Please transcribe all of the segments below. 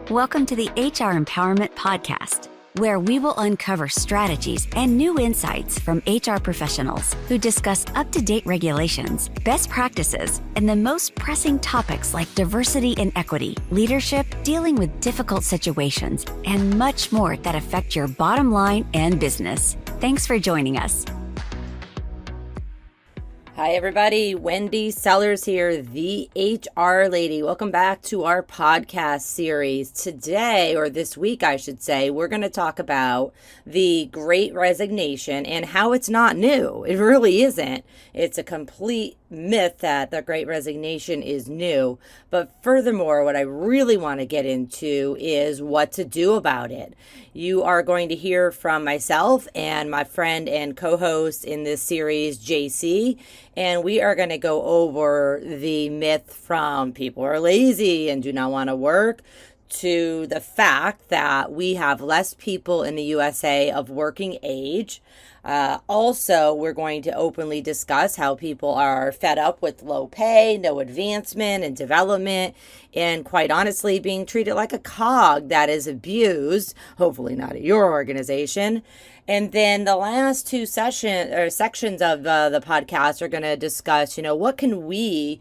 Welcome to the HR Empowerment Podcast, where we will uncover strategies and new insights from HR professionals who discuss up-to-date regulations, best practices, and the most pressing topics like diversity and equity, leadership, dealing with difficult situations, and much more that affect your bottom line and business. Thanks for joining us. Hi, everybody. Wendy Sellers here, the HR lady. Welcome back to our podcast series. Today, or this week, I should say, we're going to talk about the Great Resignation and how it's not new. It really isn't. It's a complete myth that the Great Resignation is new. But furthermore, what I really want to get into is what to do about it. You are going to hear from myself and my friend and co-host in this series, JC, and we are going to go over the myth from people are lazy and do not want to work to the fact that we have less people in the USA of working age. Also, we're going to openly discuss how people are fed up with low pay, no advancement and development, and quite honestly, being treated like a cog that is abused, hopefully not at your organization. And then the last two sections of the podcast are going to discuss, what can we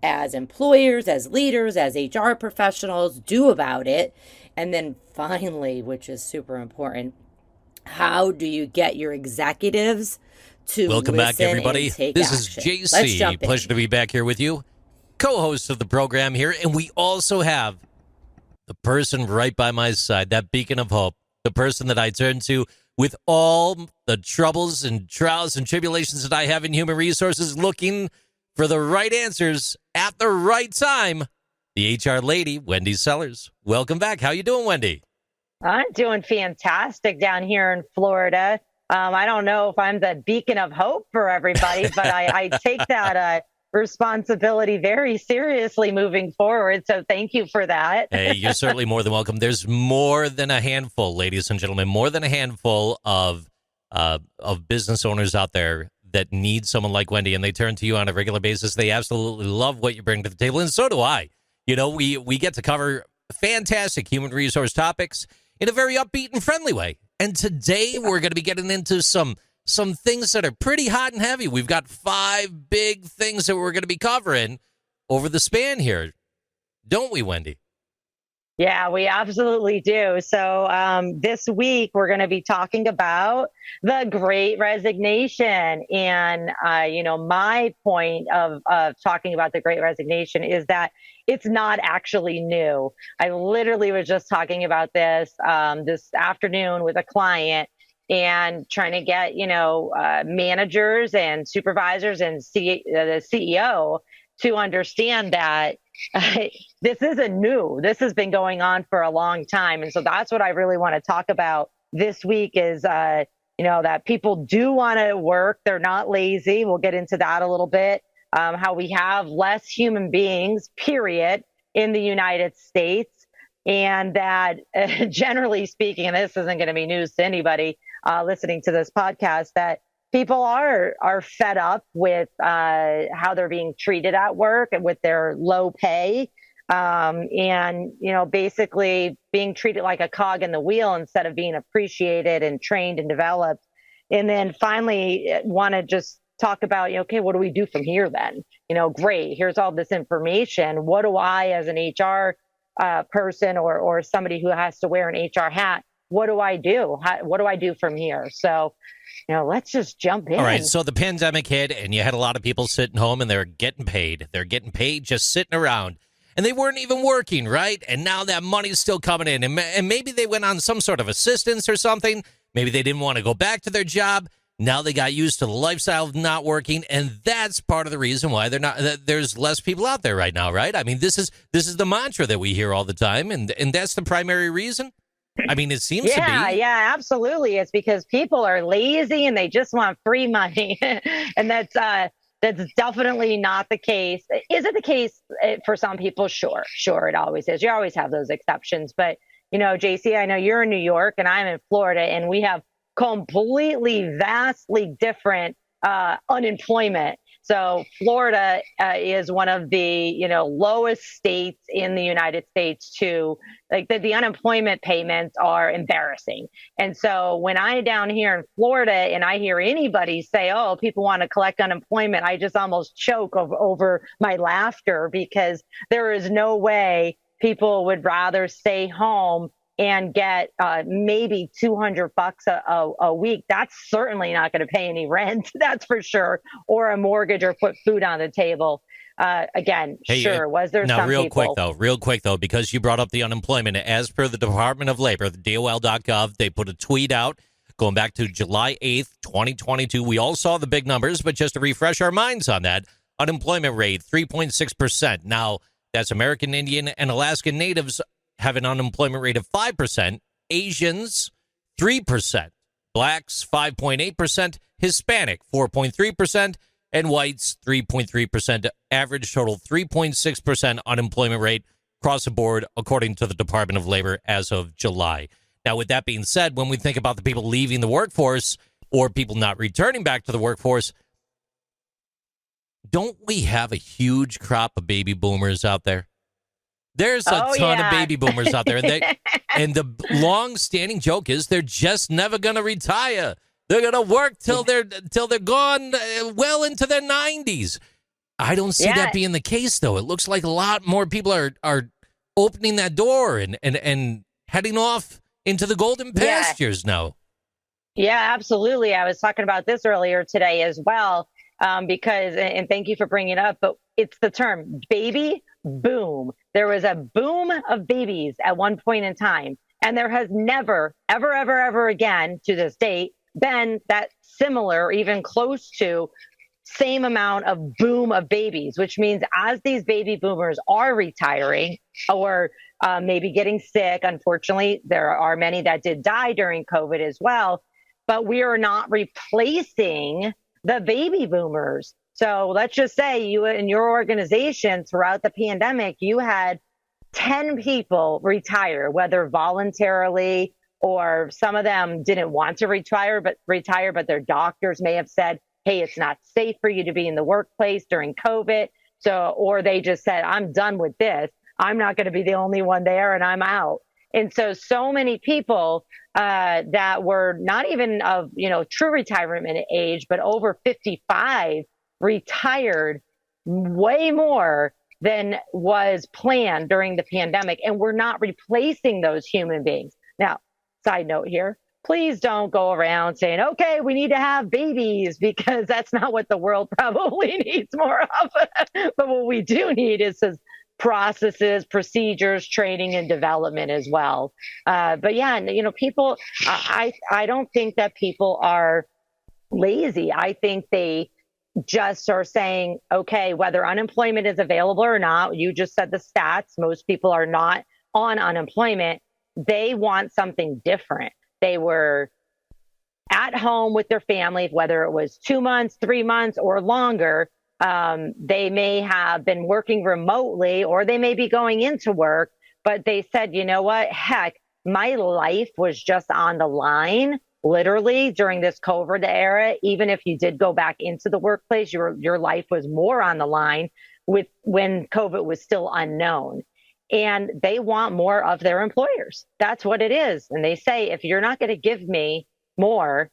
as employers, as leaders, as HR professionals do about it? And then finally, which is super important, how do you get your executives to Welcome back, everybody. This action? Is JC. Pleasure to be back here with you, co-host of the program here. And we also have the person right by my side, that beacon of hope, the person that I turn to with all the troubles and trials and tribulations that I have in human resources, looking for the right answers at the right time, the HR lady, Wendy Sellers. Welcome back. How you doing, Wendy? I'm doing fantastic down here in Florida. I don't know if I'm the beacon of hope for everybody, but I take that responsibility very seriously moving forward. So thank you for that. Hey, you're certainly more than welcome. There's more than a handful, ladies and gentlemen, more than a handful of business owners out there that need someone like Wendy, and they turn to you on a regular basis. They absolutely love what you bring to the table, and so do I. We get to cover fantastic human resource topics in a very upbeat and friendly way. And today we're going to be getting into some things that are pretty hot and heavy. We've got 5 big things that we're going to be covering over the span here. Don't we, Wendy? Yeah, we absolutely do. So this week we're going to be talking about the Great Resignation. And, my point of talking about the Great Resignation is that it's not actually new. I literally was just talking about this this afternoon with a client and trying to get, managers and supervisors and the CEO to understand that this isn't new. This has been going on for a long time. And so that's what I really want to talk about this week is, that people do want to work. They're not lazy. We'll get into that a little bit. How we have less human beings, period, in the United States. And that generally speaking, and this isn't going to be news to anybody listening to this podcast, that people are fed up with how they're being treated at work and with their low pay, and basically being treated like a cog in the wheel instead of being appreciated and trained and developed. And then finally, want to just talk about, okay, what do we do from here then? Great, here's all this information. What do I, as an HR person or somebody who has to wear an HR hat, what do I do? What do I do from here? So, let's just jump in. All right. So the pandemic hit and you had a lot of people sitting home and they're getting paid. They're getting paid just sitting around and they weren't even working, right? And now that money's still coming in and maybe they went on some sort of assistance or something. Maybe they didn't want to go back to their job. Now they got used to the lifestyle of not working. And that's part of the reason why there's less people out there right now, right? I mean, this is the mantra that we hear all the time. And that's the primary reason. I mean, it seems to be. Yeah, absolutely. It's because people are lazy and they just want free money. And that's definitely not the case. Is it the case for some people? Sure, it always is. You always have those exceptions. But, JC, I know you're in New York and I'm in Florida, and we have completely, vastly different unemployment. So Florida is one of the, lowest states in the United States too. Like the unemployment payments are embarrassing. And so when I'm down here in Florida and I hear anybody say, oh, people want to collect unemployment, I just almost choke over my laughter, because there is no way people would rather stay home and get maybe $200 a week. That's certainly not going to pay any rent, that's for sure, or a mortgage, or put food on the table. Again, Hey, sure, was there now, some people? real quick, though, because you brought up the unemployment, as per the Department of Labor, the DOL.gov, they put a tweet out going back to July 8th, 2022. We all saw the big numbers, but just to refresh our minds on that, unemployment rate, 3.6%. Now, that's American Indian and Alaskan Natives have an unemployment rate of 5%, Asians 3%, blacks 5.8%, Hispanic 4.3%, and whites 3.3%. Average total 3.6% unemployment rate across the board, according to the Department of Labor as of July. Now, with that being said, when we think about the people leaving the workforce or people not returning back to the workforce, don't we have a huge crop of baby boomers out there? There's a ton of baby boomers out there. And the long-standing joke is they're just never going to retire. They're going to work till they're gone well into their 90s. I don't see that being the case, though. It looks like a lot more people are opening that door and heading off into the golden pastures now. Yeah, absolutely. I was talking about this earlier today as well, because, and thank you for bringing it up, but it's the term baby boom. There was a boom of babies at one point in time, and there has never, ever, ever, ever again to this date been that similar, even close to same amount of boom of babies, which means as these baby boomers are retiring or maybe getting sick, unfortunately, there are many that did die during COVID as well, but we are not replacing the baby boomers. So let's just say you in your organization throughout the pandemic, you had 10 people retire, whether voluntarily or some of them didn't want to retire, but their doctors may have said, hey, it's not safe for you to be in the workplace during COVID. So, or they just said, I'm done with this. I'm not going to be the only one there and I'm out. And so many people that were not even of, true retirement age, but over 55 retired way more than was planned during the pandemic. And we're not replacing those human beings. Now, side note here, please don't go around saying, okay, we need to have babies, because that's not what the world probably needs more of. But what we do need is processes, procedures, training, and development as well. But yeah, people, I don't think that people are lazy. I think they just are saying, okay, whether unemployment is available or not, you just said the stats, most people are not on unemployment. They want something different. They were at home with their family, whether it was 2 months, 3 months, or longer. They may have been working remotely, or they may be going into work, but they said, you know what, heck, my life was just on the line, literally, during this COVID era. Even if you did go back into the workplace, your life was more on the line when COVID was still unknown. And they want more of their employers. That's what it is. And they say, if you're not going to give me more,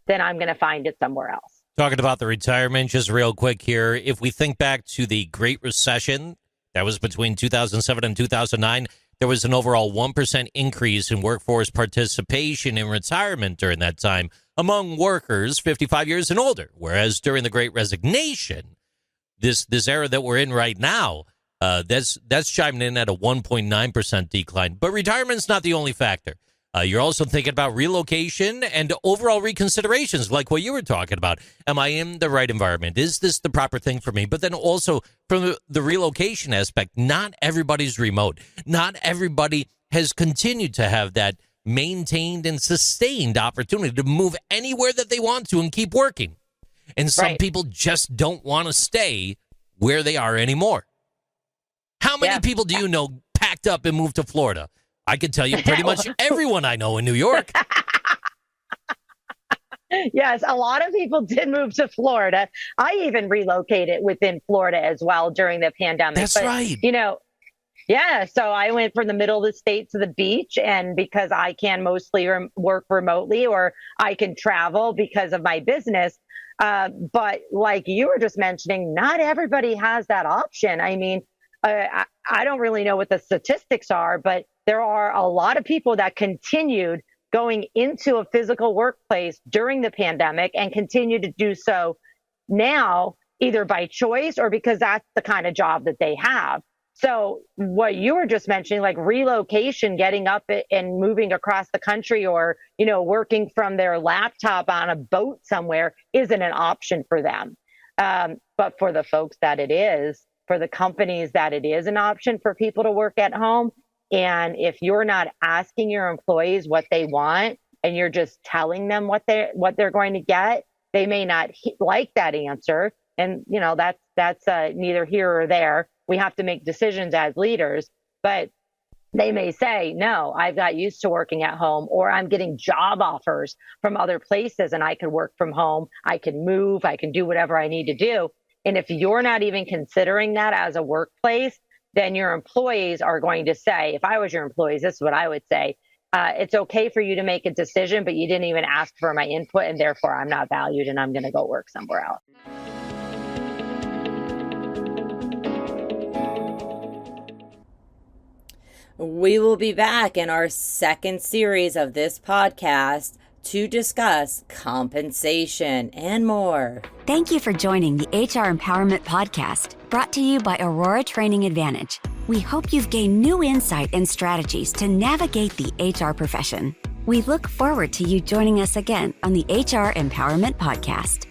then I'm going to find it somewhere else. Talking about the retirement, just real quick here. If we think back to the Great Recession, that was between 2007 and 2009, there was an overall 1% increase in workforce participation in retirement during that time among workers 55 years and older. Whereas during the Great Resignation, this era that we're in right now, that's chiming in at a 1.9% decline. But retirement's not the only factor. You're also thinking about relocation and overall reconsiderations, like what you were talking about. Am I in the right environment? Is this the proper thing for me? But then also from the relocation aspect, not everybody's remote. Not everybody has continued to have that maintained and sustained opportunity to move anywhere that they want to and keep working. And some people just don't want to stay where they are anymore. How many people do you know packed up and moved to Florida? I could tell you pretty much everyone I know in New York. Yes, a lot of people did move to Florida. I even relocated within Florida as well during the pandemic. That's right. Yeah, so I went from the middle of the state to the beach, and because I can mostly work remotely, or I can travel because of my business. But like you were just mentioning, not everybody has that option. I mean, I don't really know what the statistics are, but there are a lot of people that continued going into a physical workplace during the pandemic and continue to do so now, either by choice or because that's the kind of job that they have. So what you were just mentioning, like relocation, getting up and moving across the country, or, working from their laptop on a boat somewhere, isn't an option for them. But for the folks that it is, for the companies that it is an option for people to work at home. And if you're not asking your employees what they want, and you're just telling them what they're going to get, they may not like that answer. And, that's neither here or there. We have to make decisions as leaders, but they may say, no, I've got used to working at home, or I'm getting job offers from other places and I can work from home. I can move. I can do whatever I need to do. And if you're not even considering that as a workplace, then your employees are going to say, if I was your employees, this is what I would say. It's okay for you to make a decision, but you didn't even ask for my input, and therefore I'm not valued and I'm going to go work somewhere else. We will be back in our second series of this podcast to discuss compensation and more. Thank you for joining the HR Empowerment Podcast, brought to you by Aurora Training Advantage. We hope you've gained new insight and strategies to navigate the HR profession. We look forward to you joining us again on the HR Empowerment Podcast.